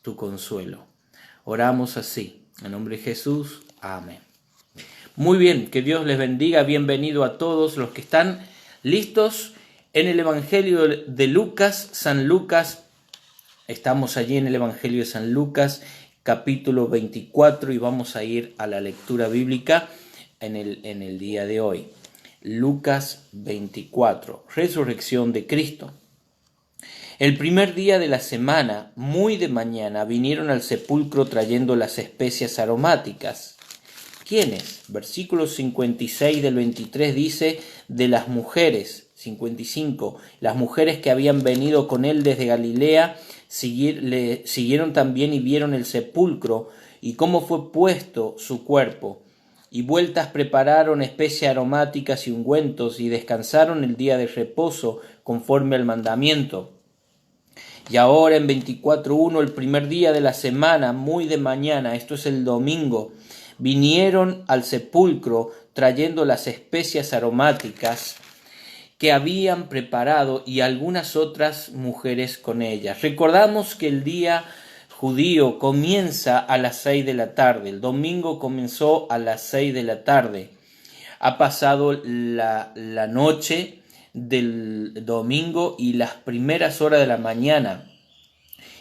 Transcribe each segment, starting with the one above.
tu consuelo. Oramos así, en nombre de Jesús, amén. Muy bien, que Dios les bendiga, bienvenido a todos los que están listos en el Evangelio de Lucas, San Lucas. Estamos allí en el Evangelio de San Lucas, capítulo 24, y vamos a ir a la lectura bíblica en el día de hoy. Lucas 24, resurrección de Cristo. El primer día de la semana, muy de mañana, vinieron al sepulcro trayendo las especias aromáticas. ¿Quiénes? Versículo 56 del 23 dice, de las mujeres, 55, las mujeres que habían venido con él desde Galilea, le siguieron también y vieron el sepulcro y cómo fue puesto su cuerpo. Y vueltas prepararon especias aromáticas y ungüentos y descansaron el día de reposo conforme al mandamiento. Y ahora en 24:1, el primer día de la semana, muy de mañana, esto es el domingo, vinieron al sepulcro trayendo las especias aromáticas que habían preparado y algunas otras mujeres con ellas. Recordamos que el día judío comienza a las 6 de la tarde, el domingo comenzó a las 6 de la tarde. Ha pasado la noche del domingo y las primeras horas de la mañana.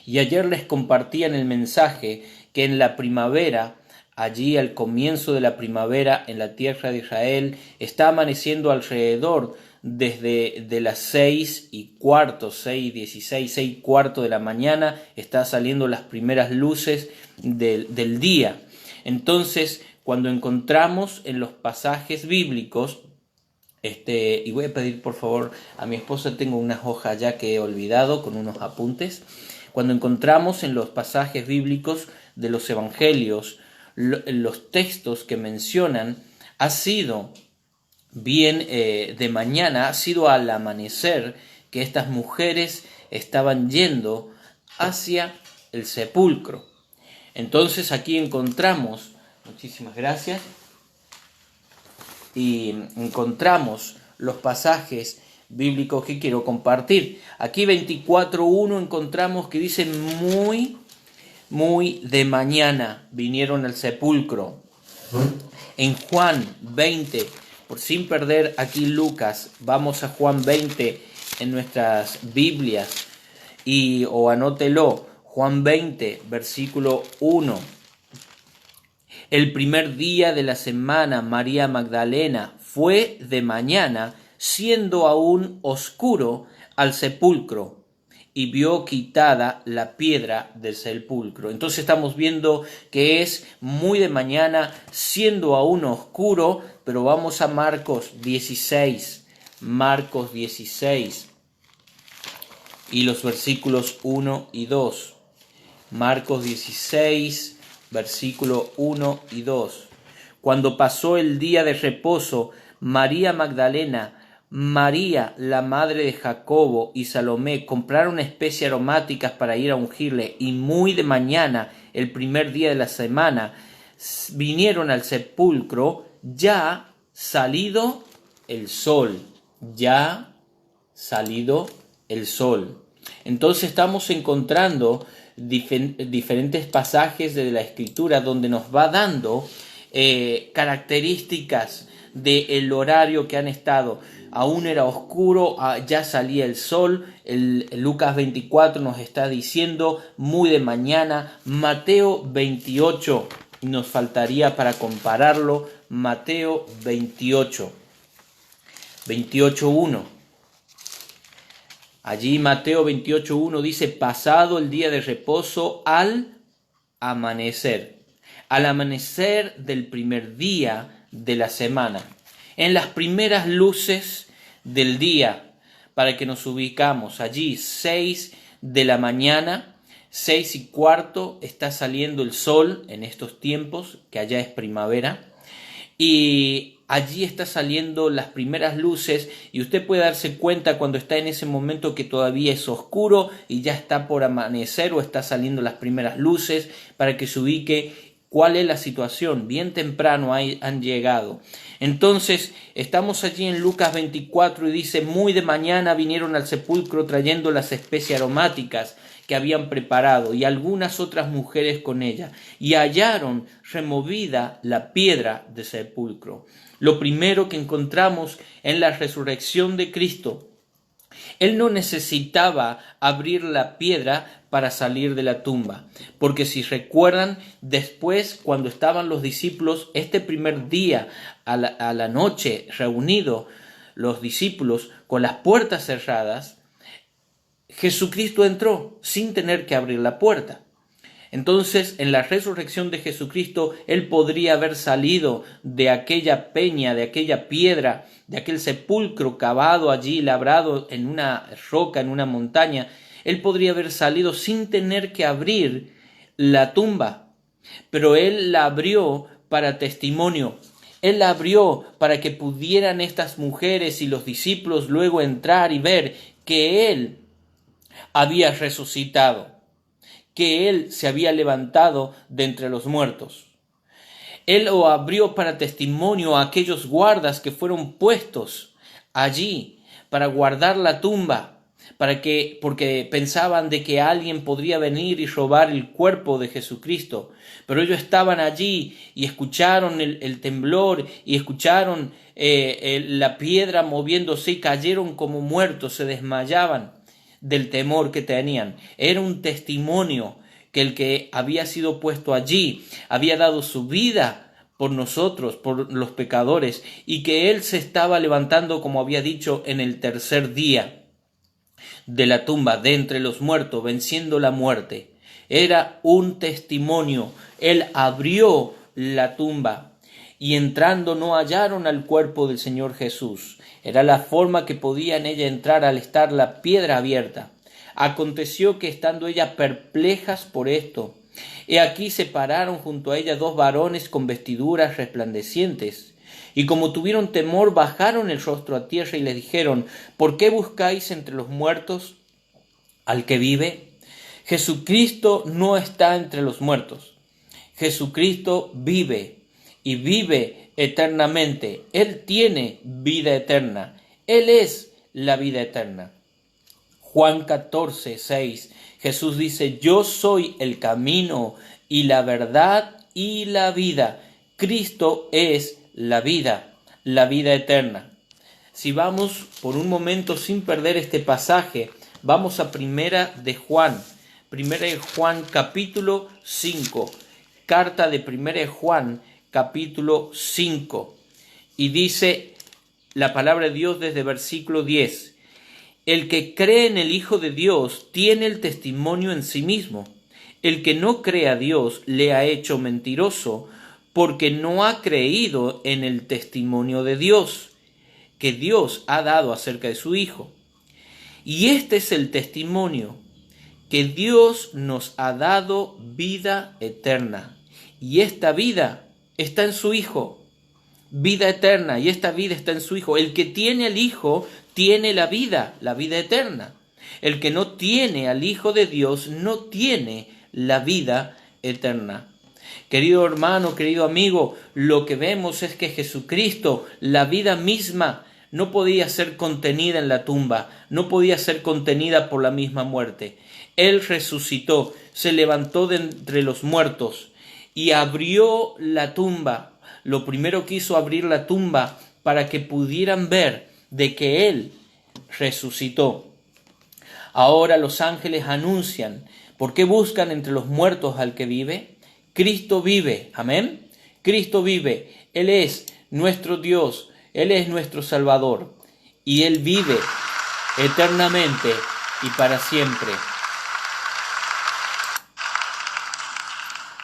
Y ayer les compartían el mensaje que en la primavera, allí al comienzo de la primavera en la tierra de Israel, está amaneciendo alrededor desde de las 6:15, 6:16, 6:15 de la mañana, está saliendo las primeras luces del día. Entonces, cuando encontramos en los pasajes bíblicos, y voy a pedir por favor a mi esposa, tengo unas hojas ya que he olvidado con unos apuntes. Cuando encontramos en los pasajes bíblicos de los evangelios, los textos que mencionan, ha sido bien de mañana, ha sido al amanecer que estas mujeres estaban yendo hacia el sepulcro. Entonces aquí encontramos, muchísimas gracias, y encontramos los pasajes bíblicos que quiero compartir. Aquí 24:1 encontramos que dice muy de mañana vinieron al sepulcro. En Juan 20, sin perder aquí Lucas, vamos a Juan 20 en nuestras Biblias o anótelo, Juan 20, versículo 1. El primer día de la semana, María Magdalena fue de mañana, siendo aún oscuro, al sepulcro y vio quitada la piedra del sepulcro. Entonces estamos viendo que es muy de mañana, siendo aún oscuro, pero vamos a Marcos 16 y los versículos 1 y 2. Marcos 16, versículo 1 y 2. Cuando pasó el día de reposo, María Magdalena, María, la madre de Jacobo, y Salomé compraron especias aromáticas para ir a ungirle, y muy de mañana, el primer día de la semana, vinieron al sepulcro ya salido el sol. Entonces estamos encontrando diferentes pasajes de la Escritura donde nos va dando características del horario que han estado. Aún era oscuro, ya salía el sol. Lucas 24 nos está diciendo muy de mañana. Mateo 28 nos faltaría para compararlo. Mateo 28:1. Allí Mateo 28:1 dice, pasado el día de reposo al amanecer del primer día de la semana, en las primeras luces del día, para que nos ubicamos, allí 6 de la mañana, 6:15, está saliendo el sol en estos tiempos, que allá es primavera, y allí está saliendo las primeras luces, y usted puede darse cuenta cuando está en ese momento que todavía es oscuro y ya está por amanecer o está saliendo las primeras luces, para que se ubique cuál es la situación. Bien temprano han llegado. Entonces estamos allí en Lucas 24 y dice, muy de mañana vinieron al sepulcro trayendo las especias aromáticas. que habían preparado y algunas otras mujeres con ella, y hallaron removida la piedra del sepulcro. Lo primero que encontramos en la resurrección de Cristo, Él no necesitaba abrir la piedra para salir de la tumba, porque si recuerdan, después cuando estaban los discípulos, este primer día a la noche reunidos, los discípulos con las puertas cerradas, Jesucristo entró sin tener que abrir la puerta. Entonces, en la resurrección de Jesucristo, Él podría haber salido de aquella peña, de aquella piedra, de aquel sepulcro cavado allí, labrado en una roca, en una montaña. Él podría haber salido sin tener que abrir la tumba, pero Él la abrió para testimonio. Él la abrió para que pudieran estas mujeres y los discípulos luego entrar y ver que Él había resucitado, que Él se había levantado de entre los muertos. Él lo abrió para testimonio a aquellos guardas que fueron puestos allí para guardar la tumba, porque pensaban de que alguien podría venir y robar el cuerpo de Jesucristo. Pero ellos estaban allí y escucharon el temblor y escucharon la piedra moviéndose y cayeron como muertos, se desmayaban del temor que tenían. Era un testimonio que el que había sido puesto allí había dado su vida por nosotros, por los pecadores, y que Él se estaba levantando, como había dicho, en el tercer día de la tumba, de entre los muertos, venciendo la muerte. Era un testimonio. Él abrió la tumba y entrando no hallaron al cuerpo del Señor Jesús. Era la forma que podía en ella entrar al estar la piedra abierta. Aconteció que estando ellas perplejas por esto, he aquí se pararon junto a ella dos varones con vestiduras resplandecientes, y como tuvieron temor bajaron el rostro a tierra y les dijeron: ¿por qué buscáis entre los muertos al que vive? Jesucristo no está entre los muertos. Jesucristo vive y vive eternamente. Él tiene vida eterna. Él es la vida eterna. Juan 14, 6, Jesús dice: yo soy el camino y la verdad y la vida. Cristo es la vida eterna. Si vamos por un momento sin perder este pasaje, vamos a Primera de Juan capítulo 5, carta de Primera de Juan capítulo 5, y dice la palabra de Dios desde versículo 10: el que cree en el Hijo de Dios tiene el testimonio en sí mismo. El que no cree a Dios le ha hecho mentiroso, porque no ha creído en el testimonio de Dios, que Dios ha dado acerca de su Hijo. Y este es el testimonio, que Dios nos ha dado vida eterna, y esta vida está en su Hijo. Vida eterna, y esta vida está en su Hijo. El que tiene al Hijo tiene la vida eterna. El que no tiene al Hijo de Dios no tiene la vida eterna. Querido hermano, querido amigo, lo que vemos es que Jesucristo, la vida misma, no podía ser contenida en la tumba, no podía ser contenida por la misma muerte. Él resucitó, se levantó de entre los muertos y abrió la tumba. Lo primero que hizo, abrir la tumba para que pudieran ver de que Él resucitó. Ahora los ángeles anuncian: ¿por qué buscan entre los muertos al que vive? Cristo vive, amén. Cristo vive, Él es nuestro Dios, Él es nuestro Salvador, y Él vive eternamente y para siempre.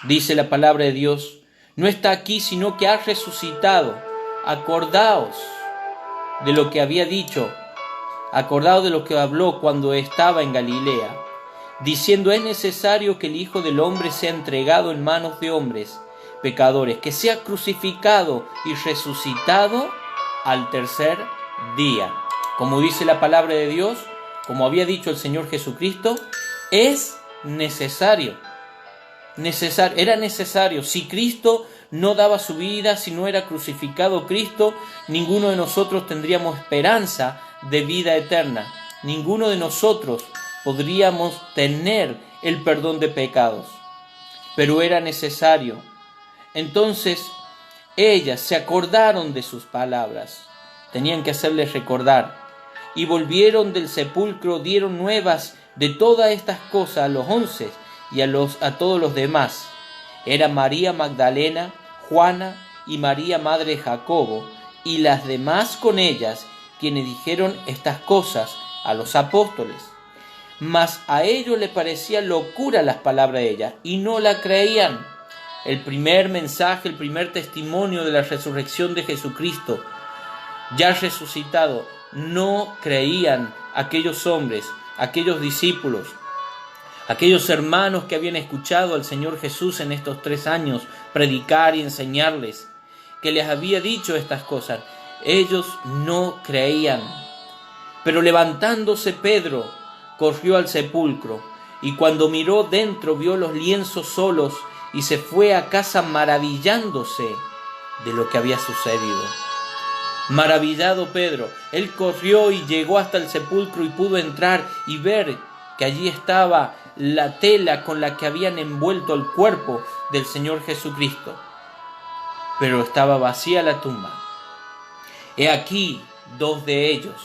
Dice la palabra de Dios: no está aquí, sino que ha resucitado. Acordaos de lo que había dicho, acordaos de lo que habló cuando estaba en Galilea, diciendo: es necesario que el Hijo del Hombre sea entregado en manos de hombres pecadores, que sea crucificado y resucitado al tercer día. Como dice la palabra de Dios, como había dicho el Señor Jesucristo, es necesario. Era necesario. Si Cristo no daba su vida, si no era crucificado Cristo, ninguno de nosotros tendríamos esperanza de vida eterna. Ninguno de nosotros podríamos tener el perdón de pecados. Pero era necesario. Entonces ellas se acordaron de sus palabras. Tenían que hacerles recordar. Y volvieron del sepulcro, dieron nuevas de todas estas cosas a los 11 y a todos los demás. Era María Magdalena, Juana y María madre de Jacobo, y las demás con ellas, quienes dijeron estas cosas a los apóstoles. Mas a ellos les parecía locura las palabras de ellas, y no la creían. El primer mensaje, el primer testimonio de la resurrección de Jesucristo, ya resucitado, no creían aquellos hombres, aquellos discípulos, aquellos hermanos que habían escuchado al Señor Jesús en estos 3 años predicar y enseñarles, que les había dicho estas cosas. Ellos no creían. Pero levantándose Pedro, corrió al sepulcro, y cuando miró dentro vio los lienzos solos, y se fue a casa maravillándose de lo que había sucedido. Maravillado Pedro, él corrió y llegó hasta el sepulcro y pudo entrar y ver que allí estaba la tela con la que habían envuelto el cuerpo del Señor Jesucristo. Pero estaba vacía la tumba. He aquí 2 de ellos,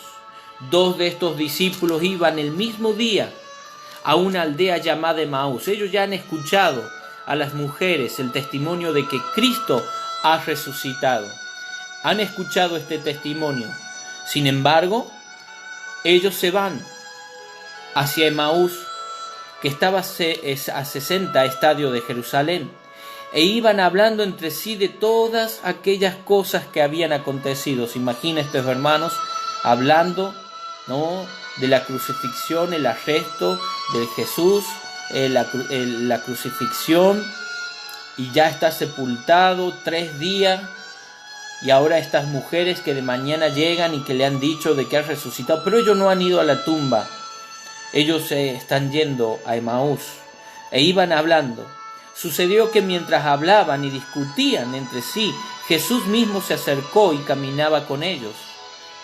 2 de estos discípulos iban el mismo día a una aldea llamada Emaús. Ellos ya han escuchado a las mujeres el testimonio de que Cristo ha resucitado. Han escuchado este testimonio. Sin embargo, ellos se van hacia Emaús, que estaba a 60 estadios de Jerusalén, e iban hablando entre sí de todas aquellas cosas que habían acontecido. Se imagina estos hermanos hablando, ¿no?, de la crucifixión, el arresto de Jesús, la crucifixión, y ya está sepultado 3 días, y ahora estas mujeres que de mañana llegan y que le han dicho de que ha resucitado, pero ellos no han ido a la tumba. Ellos están yendo a Emaús e iban hablando. Sucedió que mientras hablaban y discutían entre sí, Jesús mismo se acercó y caminaba con ellos.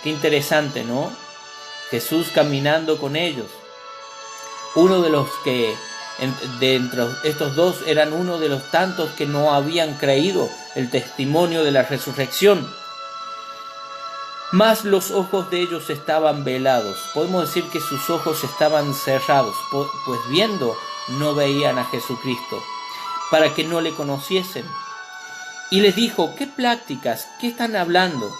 Qué interesante, ¿no? Jesús caminando con ellos. Uno de los que, de entre estos 2, eran uno de los tantos que no habían creído el testimonio de la resurrección. Mas los ojos de ellos estaban velados. Podemos decir que sus ojos estaban cerrados, pues viendo no veían a Jesucristo, para que no le conociesen. Y les dijo: ¿qué pláticas? ¿Qué están hablando?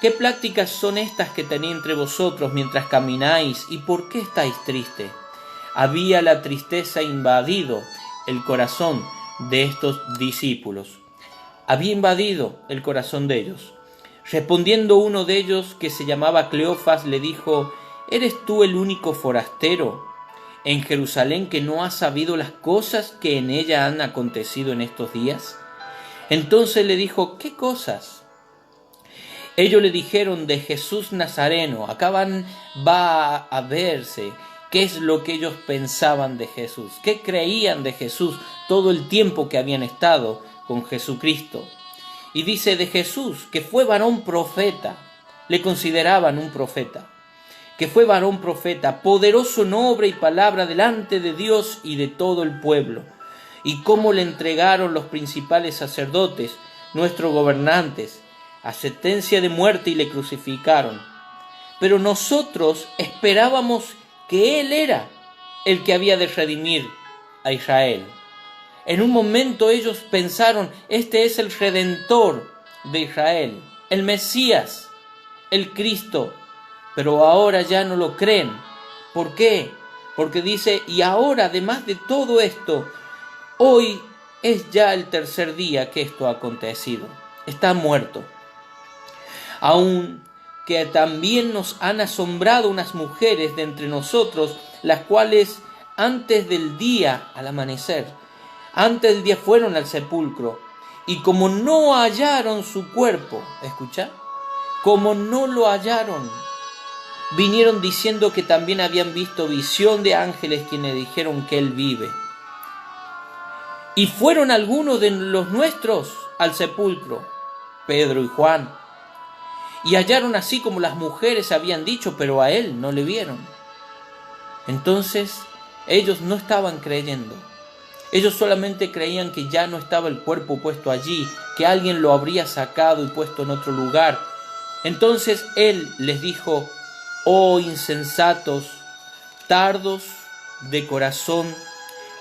¿Qué pláticas son estas que tenéis entre vosotros mientras camináis? ¿Y por qué estáis tristes? Había la tristeza invadido el corazón de estos discípulos. Había invadido el corazón de ellos. Respondiendo uno de ellos, que se llamaba Cleofas, le dijo: ¿eres tú el único forastero en Jerusalén que no ha sabido las cosas que en ella han acontecido en estos días? Entonces le dijo: ¿qué cosas? Ellos le dijeron: de Jesús Nazareno. Acá va a verse qué es lo que ellos pensaban de Jesús, qué creían de Jesús todo el tiempo que habían estado con Jesucristo. Y dice de Jesús que fue varón profeta, le consideraban un profeta, que fue varón profeta, poderoso en obra y palabra delante de Dios y de todo el pueblo, y cómo le entregaron los principales sacerdotes, nuestros gobernantes, a sentencia de muerte, y le crucificaron. Pero nosotros esperábamos que Él era el que había de redimir a Israel. En un momento ellos pensaron: este es el Redentor de Israel, el Mesías, el Cristo. Pero ahora ya no lo creen. ¿Por qué? Porque dice: y ahora, además de todo esto, hoy es ya el 3er día que esto ha acontecido. Está muerto. Aun que también nos han asombrado unas mujeres de entre nosotros, las cuales antes del día, al amanecer, antes del día fueron al sepulcro, y como no hallaron su cuerpo, ¿escucha? Como no lo hallaron, vinieron diciendo que también habían visto visión de ángeles quienes dijeron que Él vive. Y fueron algunos de los nuestros al sepulcro, Pedro y Juan, y hallaron así como las mujeres habían dicho, pero a Él no le vieron. Entonces ellos no estaban creyendo. Ellos solamente creían que ya no estaba el cuerpo puesto allí, que alguien lo habría sacado y puesto en otro lugar. Entonces él les dijo: oh insensatos, tardos de corazón,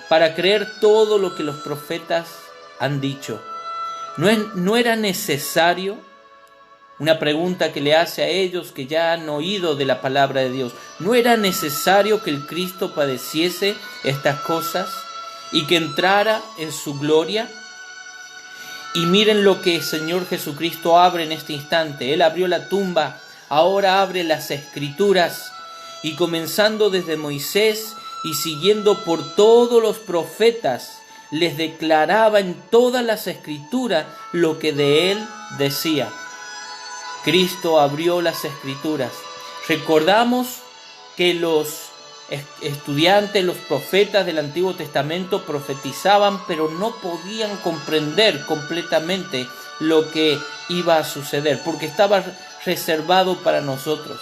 para creer todo lo que los profetas han dicho. ¿No era necesario? Una pregunta que le hace a ellos que ya han oído de la palabra de Dios. ¿No era necesario que el Cristo padeciese estas cosas y que entrara en su gloria? Y miren lo que el Señor Jesucristo abre en este instante. Él abrió la tumba, ahora abre las Escrituras, y comenzando desde Moisés y siguiendo por todos los profetas, les declaraba en todas las Escrituras lo que de él decía. Cristo abrió las Escrituras. Recordamos que los estudiantes, los profetas del Antiguo Testamento profetizaban, pero no podían comprender completamente lo que iba a suceder, porque estaba reservado para nosotros.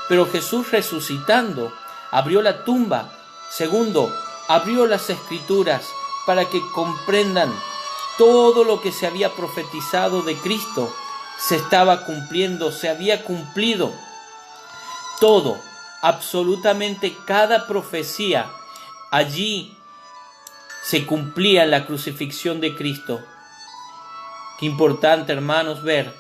Pero Jesús, resucitando, abrió la tumba. Segundo, abrió las Escrituras para que comprendan todo lo que se había profetizado de Cristo. Se estaba cumpliendo, se había cumplido todo, absolutamente cada profecía. Allí se cumplía en la crucifixión de Cristo. Qué importante, hermanos, ver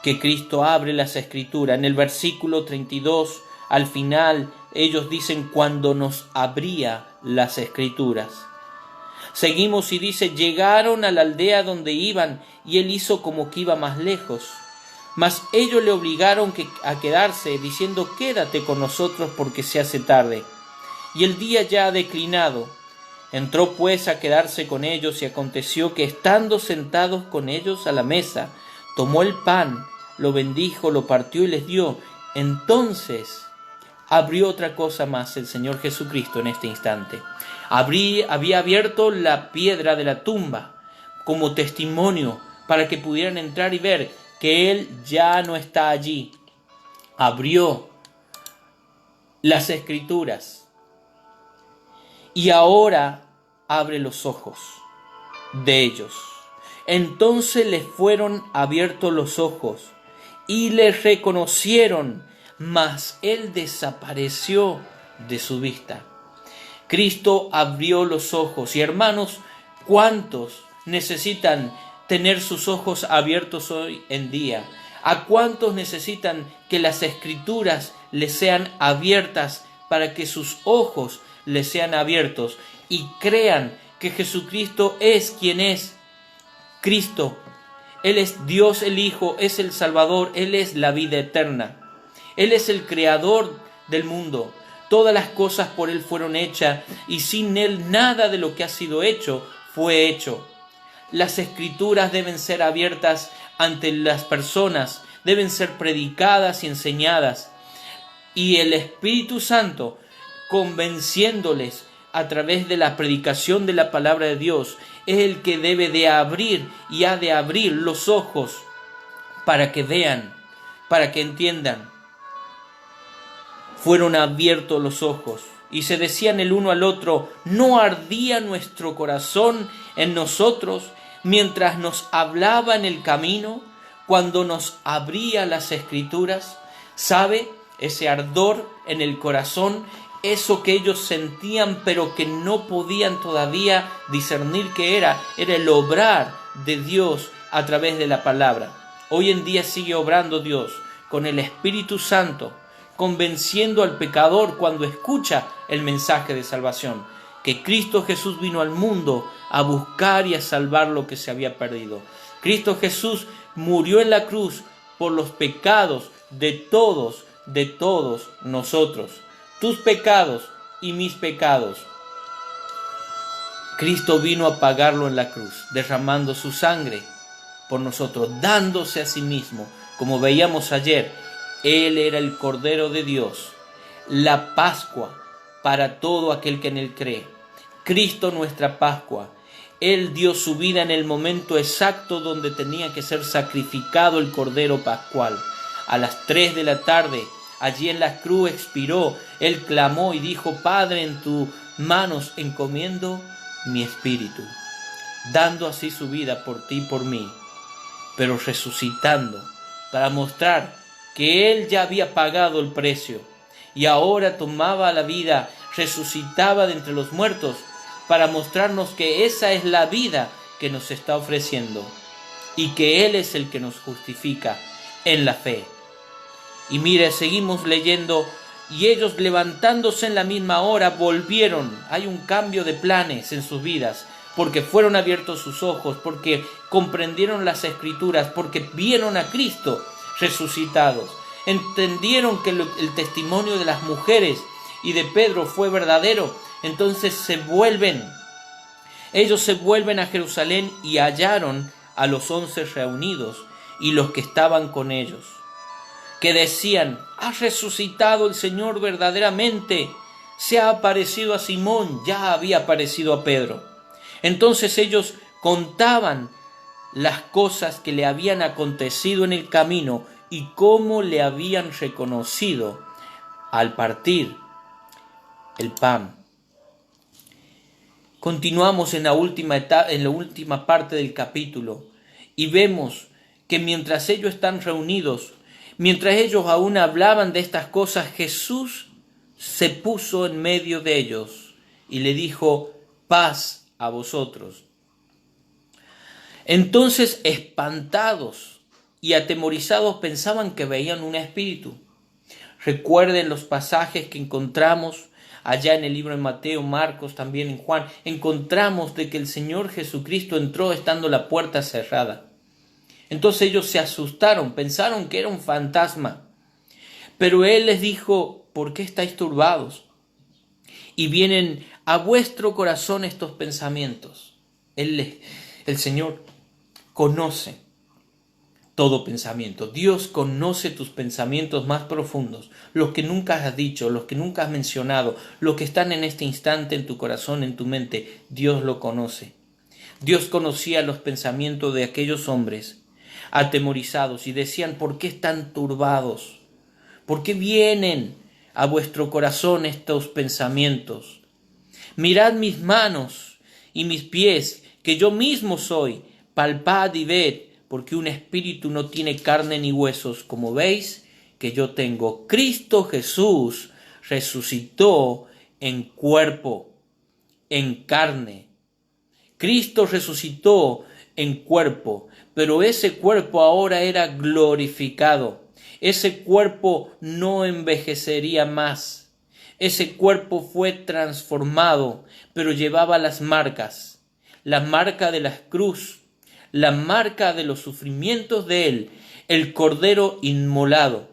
que Cristo abre las Escrituras. En el versículo 32, al final, ellos dicen: cuando nos abría las Escrituras. Seguimos y dice: llegaron a la aldea donde iban, y él hizo como que iba más lejos. Mas ellos le obligaron a quedarse, diciendo: quédate con nosotros porque se hace tarde, y el día ya ha declinado. Entró pues a quedarse con ellos, y aconteció que estando sentados con ellos a la mesa, tomó el pan, lo bendijo, lo partió y les dio. Entonces abrió otra cosa más el Señor Jesucristo en este instante. Había abierto la piedra de la tumba como testimonio para que pudieran entrar y ver que Él ya no está allí. Abrió las Escrituras y ahora abre los ojos de ellos. Entonces les fueron abiertos los ojos y les reconocieron, mas Él desapareció de su vista. Cristo abrió los ojos. Y hermanos, ¿cuántos necesitan tener sus ojos abiertos hoy en día? ¿A cuántos necesitan que las Escrituras les sean abiertas para que sus ojos les sean abiertos y crean que Jesucristo es quien es? Cristo, Él es Dios el Hijo, es el Salvador, Él es la vida eterna. Él es el creador del mundo. Todas las cosas por Él fueron hechas y sin Él nada de lo que ha sido hecho fue hecho. Las Escrituras deben ser abiertas ante las personas, deben ser predicadas y enseñadas. Y el Espíritu Santo, convenciéndoles a través de la predicación de la palabra de Dios, es el que debe de abrir y ha de abrir los ojos para que vean, para que entiendan. Fueron abiertos los ojos y se decían el uno al otro: ¿no ardía nuestro corazón en nosotros mientras nos hablaba en el camino, cuando nos abría las Escrituras? ¿Sabe? Ese ardor en el corazón, eso que ellos sentían pero que no podían todavía discernir qué era el obrar de Dios a través de la palabra. Hoy en día sigue obrando Dios con el Espíritu Santo, convenciendo al pecador cuando escucha el mensaje de salvación, que Cristo Jesús vino al mundo a buscar y a salvar lo que se había perdido. Cristo Jesús murió en la cruz por los pecados de todos nosotros, tus pecados y mis pecados. Cristo vino a pagarlo en la cruz, derramando su sangre por nosotros, dándose a sí mismo. Como veíamos ayer, Él era el Cordero de Dios, la Pascua para todo aquel que en Él cree. Cristo nuestra Pascua. Él dio su vida en el momento exacto donde tenía que ser sacrificado el Cordero Pascual. A las 3 de la tarde, allí en la cruz expiró. Él clamó y dijo: Padre, en tus manos encomiendo mi espíritu, dando así su vida por ti y por mí, pero resucitando para mostrar que Él ya había pagado el precio y ahora tomaba la vida, resucitaba de entre los muertos para mostrarnos que esa es la vida que nos está ofreciendo y que Él es el que nos justifica en la fe. Y mire, seguimos leyendo: y ellos, levantándose en la misma hora, volvieron. Hay un cambio de planes en sus vidas, porque fueron abiertos sus ojos, porque comprendieron las Escrituras, porque vieron a Cristo resucitados. Entendieron que el testimonio de las mujeres y de Pedro fue verdadero. Entonces ellos se vuelven a Jerusalén y hallaron a los 11 reunidos y los que estaban con ellos, que decían: ha resucitado el Señor verdaderamente, se ha aparecido a Simón, ya había aparecido a Pedro. Entonces ellos contaban las cosas que le habían acontecido en el camino y cómo le habían reconocido al partir el pan. Continuamos en la última parte del capítulo y vemos que mientras ellos están reunidos, mientras ellos aún hablaban de estas cosas, Jesús se puso en medio de ellos y le dijo: paz a vosotros. Entonces, espantados y atemorizados, pensaban que veían un espíritu. Recuerden los pasajes que encontramos allá en el libro de Mateo, Marcos, también en Juan. Encontramos de que el Señor Jesucristo entró estando la puerta cerrada. Entonces ellos se asustaron, pensaron que era un fantasma. Pero Él les dijo: ¿por qué estáis turbados? Y vienen a vuestro corazón estos pensamientos. El Señor conoce todo pensamiento. Dios conoce tus pensamientos más profundos, los que nunca has dicho, los que nunca has mencionado, los que están en este instante en tu corazón, en tu mente. Dios lo conoce. Dios conocía los pensamientos de aquellos hombres atemorizados y decían: ¿por qué están turbados? ¿Por qué vienen a vuestro corazón estos pensamientos? Mirad mis manos y mis pies, que yo mismo soy. Palpad y ved, porque un espíritu no tiene carne ni huesos, como veis que yo tengo. Cristo Jesús resucitó en cuerpo, en carne. Cristo resucitó en cuerpo, pero ese cuerpo ahora era glorificado. Ese cuerpo no envejecería más. Ese cuerpo fue transformado, pero llevaba las marcas. La marca de la cruz, la marca de los sufrimientos de Él, el Cordero inmolado.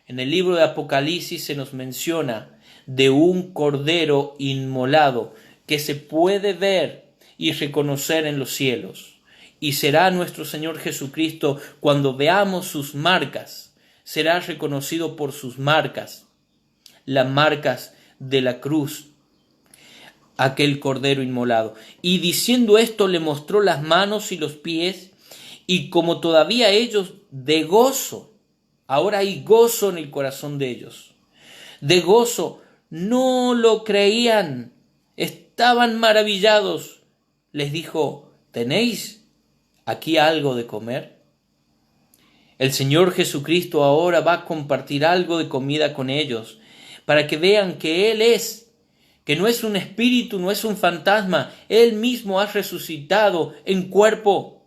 En el libro de Apocalipsis se nos menciona de un Cordero inmolado que se puede ver y reconocer en los cielos. Y será nuestro Señor Jesucristo, cuando veamos sus marcas, será reconocido por sus marcas, las marcas de la cruz, aquel Cordero inmolado. Y diciendo esto, le mostró las manos y los pies, y como todavía ellos de gozo, ahora hay gozo en el corazón de ellos, de gozo, no lo creían, estaban maravillados, les dijo: ¿tenéis aquí algo de comer? El Señor Jesucristo ahora va a compartir algo de comida con ellos, para que vean que Él es, que no es un espíritu, no es un fantasma, Él mismo ha resucitado en cuerpo.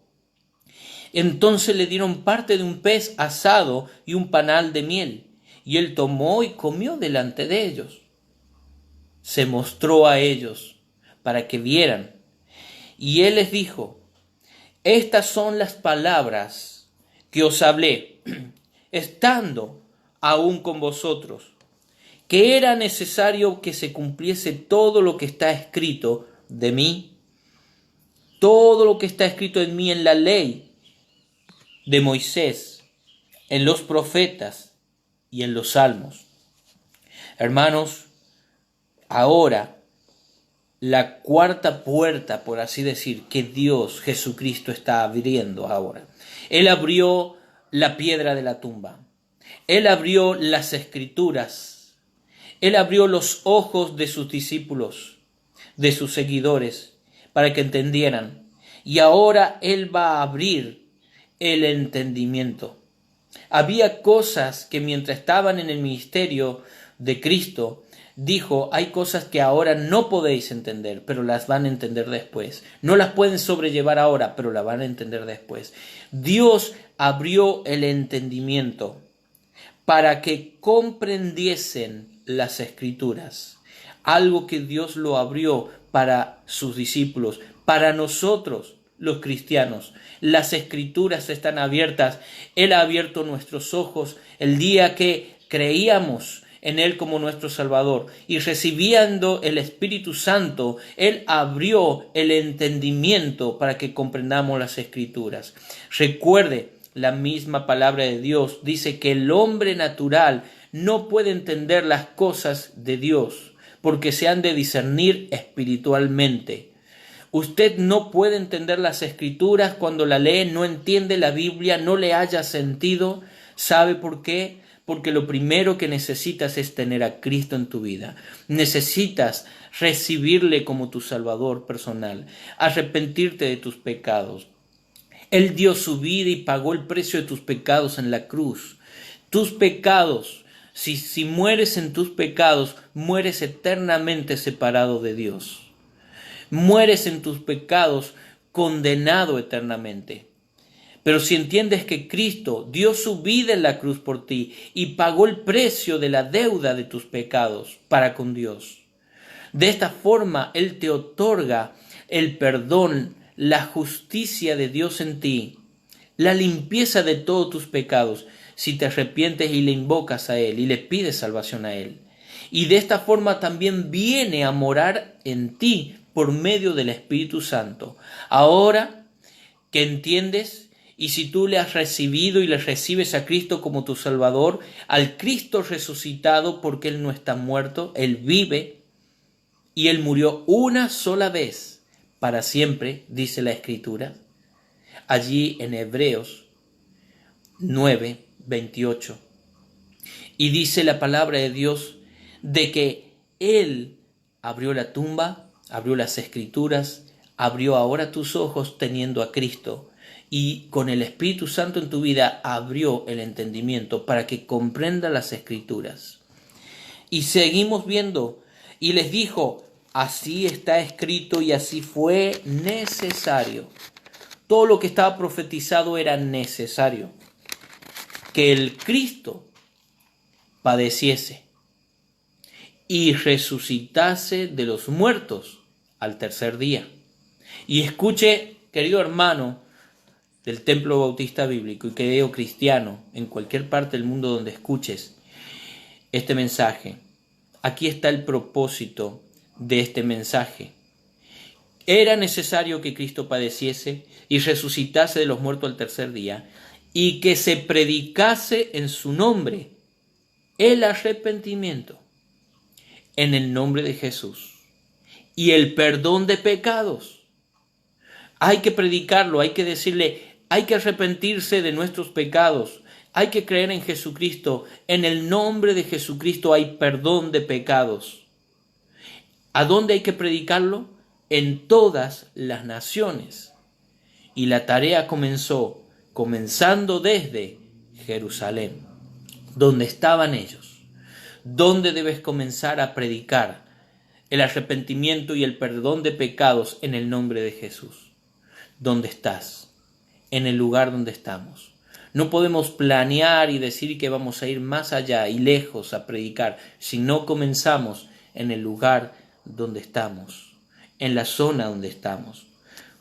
Entonces le dieron parte de un pez asado y un panal de miel, y Él tomó y comió delante de ellos. Se mostró a ellos para que vieran, y Él les dijo: estas son las palabras que os hablé, estando aún con vosotros, que era necesario que se cumpliese todo lo que está escrito de mí, todo lo que está escrito en mí en la ley de Moisés, en los profetas y en los salmos. Hermanos, ahora la cuarta puerta, por así decir, que Dios, Jesucristo, está abriendo ahora. Él abrió la piedra de la tumba. Él abrió las Escrituras. Él abrió los ojos de sus discípulos, de sus seguidores, para que entendieran. Y ahora Él va a abrir el entendimiento. Había cosas que mientras estaban en el ministerio de Cristo, dijo, hay cosas que ahora no podéis entender, pero las van a entender después. No las pueden sobrellevar ahora, pero las van a entender después. Dios abrió el entendimiento para que comprendiesen las Escrituras. Algo que Dios lo abrió para sus discípulos, para nosotros los cristianos. Las Escrituras están abiertas. Él ha abierto nuestros ojos el día que creíamos en Él como nuestro Salvador y recibiendo el Espíritu Santo, Él abrió el entendimiento para que comprendamos las Escrituras. Recuerde, la misma palabra de Dios dice que el hombre natural no puede entender las cosas de Dios porque se han de discernir espiritualmente. Usted no puede entender las Escrituras cuando la lee, no entiende la Biblia, no le haya sentido. ¿Sabe por qué? Porque lo primero que necesitas es tener a Cristo en tu vida. Necesitas recibirle como tu Salvador personal, arrepentirte de tus pecados. Él dio su vida y pagó el precio de tus pecados en la cruz. Tus pecados, si mueres en tus pecados, mueres eternamente separado de Dios. Mueres en tus pecados condenado eternamente. Pero si entiendes que Cristo dio su vida en la cruz por ti y pagó el precio de la deuda de tus pecados para con Dios, de esta forma Él te otorga el perdón, la justicia de Dios en ti, la limpieza de todos tus pecados, si te arrepientes y le invocas a Él y le pides salvación a Él. Y de esta forma también viene a morar en ti por medio del Espíritu Santo. Ahora que entiendes, y si tú le has recibido y le recibes a Cristo como tu Salvador, al Cristo resucitado, porque Él no está muerto, Él vive, y Él murió una sola vez para siempre, dice la Escritura, allí en Hebreos 9:28. Y dice la palabra de Dios de que Él abrió la tumba, abrió las Escrituras, abrió ahora tus ojos teniendo a Cristo. Y con el Espíritu Santo en tu vida abrió el entendimiento para que comprenda las Escrituras. Y seguimos viendo, y les dijo, así está escrito y así fue necesario. Todo lo que estaba profetizado era necesario. Que el Cristo padeciese y resucitase de los muertos al tercer día. Y escuche, querido hermano, del Templo Bautista Bíblico y querido cristiano, en cualquier parte del mundo donde escuches este mensaje, aquí está el propósito de este mensaje. Era necesario que Cristo padeciese y resucitase de los muertos al tercer día, y que se predicase en su nombre el arrepentimiento en el nombre de Jesús y el perdón de pecados. Hay que predicarlo, hay que decirle, hay que arrepentirse de nuestros pecados, hay que creer en Jesucristo. En el nombre de Jesucristo hay perdón de pecados. ¿A dónde hay que predicarlo? En todas las naciones. Y la tarea comenzando desde Jerusalén, donde estaban ellos. ¿Dónde debes comenzar a predicar el arrepentimiento y el perdón de pecados en el nombre de Jesús? ¿Dónde estás? En el lugar donde estamos. No podemos planear y decir que vamos a ir más allá y lejos a predicar si no comenzamos en el lugar donde estamos, en la zona donde estamos.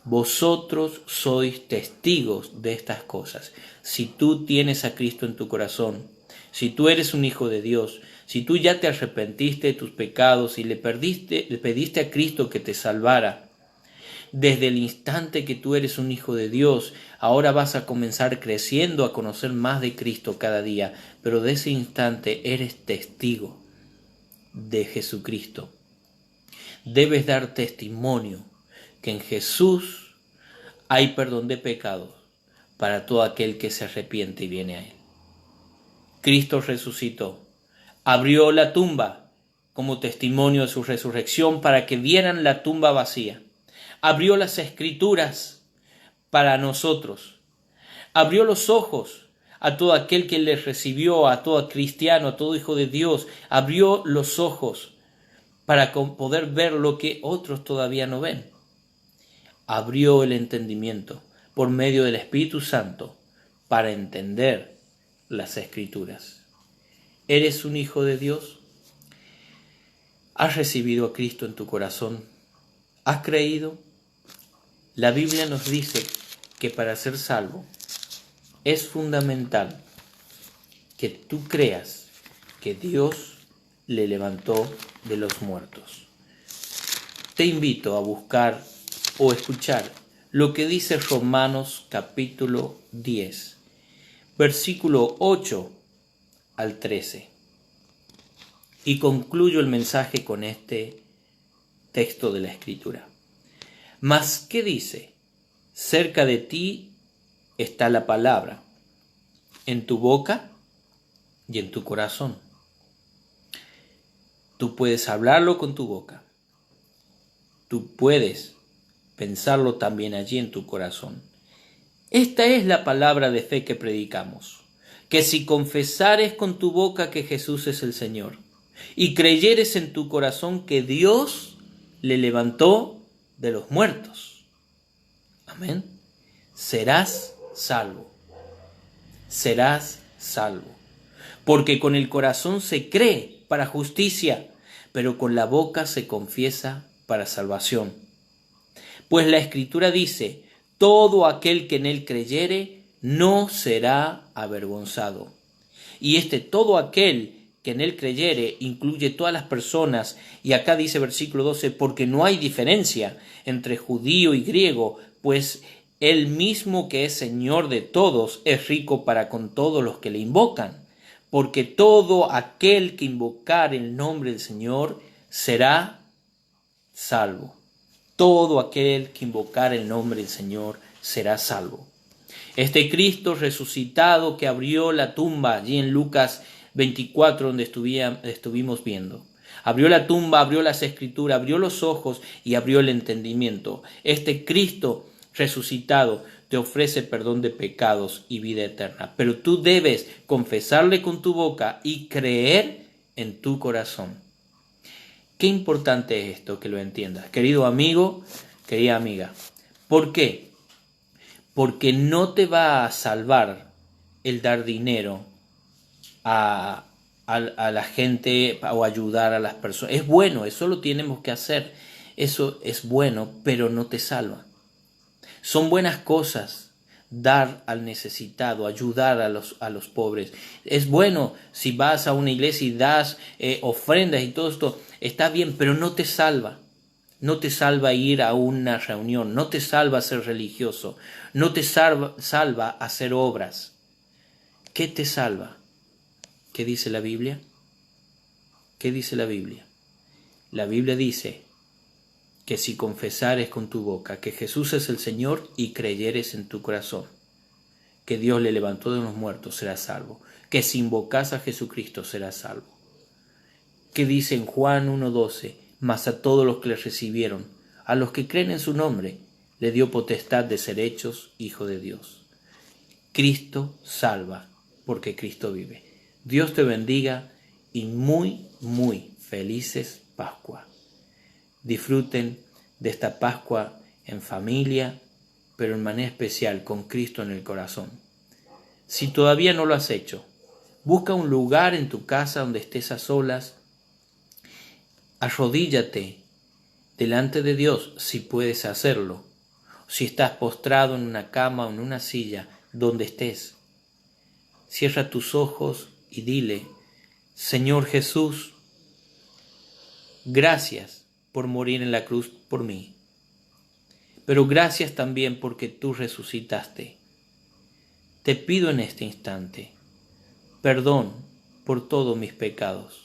Vosotros sois testigos de estas cosas. Si tú tienes a Cristo en tu corazón, si tú eres un hijo de Dios, si tú ya te arrepentiste de tus pecados y le pediste a Cristo que te salvara, desde el instante que tú eres un hijo de Dios, ahora vas a comenzar creciendo a conocer más de Cristo cada día, pero de ese instante eres testigo de Jesucristo. Debes dar testimonio que en Jesús hay perdón de pecados para todo aquel que se arrepiente y viene a Él. Cristo resucitó. Abrió la tumba como testimonio de su resurrección para que vieran la tumba vacía. Abrió las Escrituras para nosotros. Abrió los ojos a todo aquel que le recibió, a todo cristiano, a todo hijo de Dios. Abrió los ojos para poder ver lo que otros todavía no ven. Abrió el entendimiento por medio del Espíritu Santo para entender las Escrituras. ¿Eres un hijo de Dios? ¿Has recibido a Cristo en tu corazón? ¿Has creído? La Biblia nos dice que para ser salvo es fundamental que tú creas que Dios le levantó de los muertos. Te invito a buscar o escuchar lo que dice Romanos capítulo 10, versículo 8 al 13. Y concluyo el mensaje con este texto de la Escritura. Mas, ¿qué dice? Cerca de ti está la palabra, en tu boca y en tu corazón. Tú puedes hablarlo con tu boca. Tú puedes pensarlo también allí en tu corazón. Esta es la palabra de fe que predicamos, que si confesares con tu boca que Jesús es el Señor y creyeres en tu corazón que Dios le levantó de los muertos, amén, serás salvo. Serás salvo. Porque con el corazón se cree para justicia, pero con la boca se confiesa para salvación. Pues la Escritura dice: todo aquel que en él creyere no será avergonzado. Y todo aquel que en él creyere incluye todas las personas. Y acá dice versículo 12, porque no hay diferencia entre judío y griego, pues él mismo que es Señor de todos es rico para con todos los que le invocan. Porque todo aquel que invocar el nombre del Señor será salvo. Todo aquel que invocar el nombre del Señor será salvo. Este Cristo resucitado que abrió la tumba allí en Lucas 24, donde estuvimos viendo. Abrió la tumba, abrió las Escrituras, abrió los ojos y abrió el entendimiento. Este Cristo resucitado te ofrece perdón de pecados y vida eterna. Pero tú debes confesarle con tu boca y creer en tu corazón. Qué importante es esto, que lo entiendas, querido amigo, querida amiga. ¿Por qué? Porque no te va a salvar el dar dinero a la gente o ayudar a las personas. Es bueno, eso lo tenemos que hacer. Eso es bueno, pero no te salva. Son buenas cosas dar al necesitado, ayudar a los pobres. Es bueno si vas a una iglesia y das ofrendas y todo esto, está bien, pero no te salva. No te salva ir a una reunión, no te salva ser religioso, no te salva hacer obras. ¿Qué te salva? ¿Qué dice la Biblia? ¿Qué dice la Biblia? La Biblia dice que si confesares con tu boca que Jesús es el Señor y creyeres en tu corazón que Dios le levantó de los muertos, serás salvo. Que si invocas a Jesucristo, serás salvo. ¿Qué dice en Juan 1:12? Mas a todos los que le recibieron, a los que creen en su nombre, le dio potestad de ser hechos hijos de Dios. Cristo salva, porque Cristo vive. Dios te bendiga y muy, muy felices Pascua. Disfruten de esta Pascua en familia, pero en manera especial con Cristo en el corazón. Si todavía no lo has hecho, busca un lugar en tu casa donde estés a solas. Arrodíllate delante de Dios si puedes hacerlo. Si estás postrado en una cama o en una silla, donde estés. Cierra tus ojos y dile: Señor Jesús, gracias por morir en la cruz por mí. Pero gracias también porque tú resucitaste. Te pido en este instante perdón por todos mis pecados.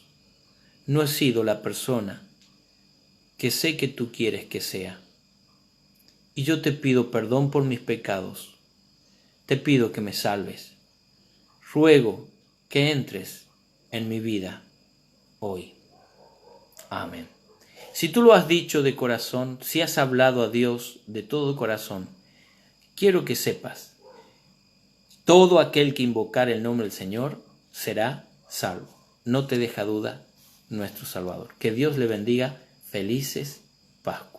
No he sido la persona que sé que tú quieres que sea. Y yo te pido perdón por mis pecados. Te pido que me salves. Ruego que entres en mi vida hoy. Amén. Si tú lo has dicho de corazón, si has hablado a Dios de todo corazón, quiero que sepas, todo aquel que invocar el nombre del Señor será salvo. No te deja duda nuestro Salvador. Que Dios le bendiga. Felices Pascuas.